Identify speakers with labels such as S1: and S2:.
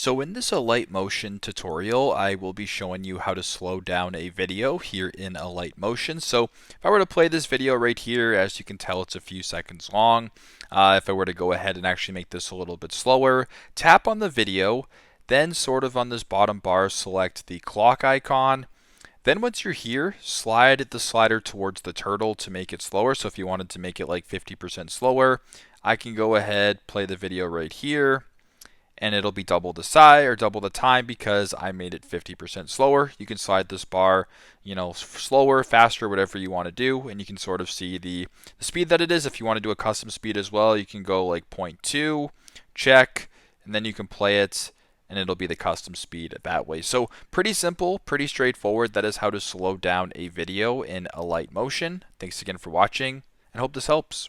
S1: So in this Alight Motion tutorial, I will be showing you how to slow down a video here in Alight Motion. So if I were to play this video right here, as you can tell, it's a few seconds long. If I were to go ahead and actually make this a little bit slower, tap on the video, then sort of on this bottom bar, select the clock icon. Then once you're here, slide the slider towards the turtle to make it slower. So if you wanted to make it like 50% slower, I can go ahead, play the video right here, and it'll be double the size or double the time because I made it 50% slower. You can slide this bar, slower, faster, whatever you want to do, and you can sort of see the speed that it is. If you want to do a custom speed as well, you can go like 0.2, check, and then you can play it, and it'll be the custom speed that way. So pretty simple, pretty straightforward. That is how to slow down a video in Alight Motion. Thanks again for watching, and hope this helps.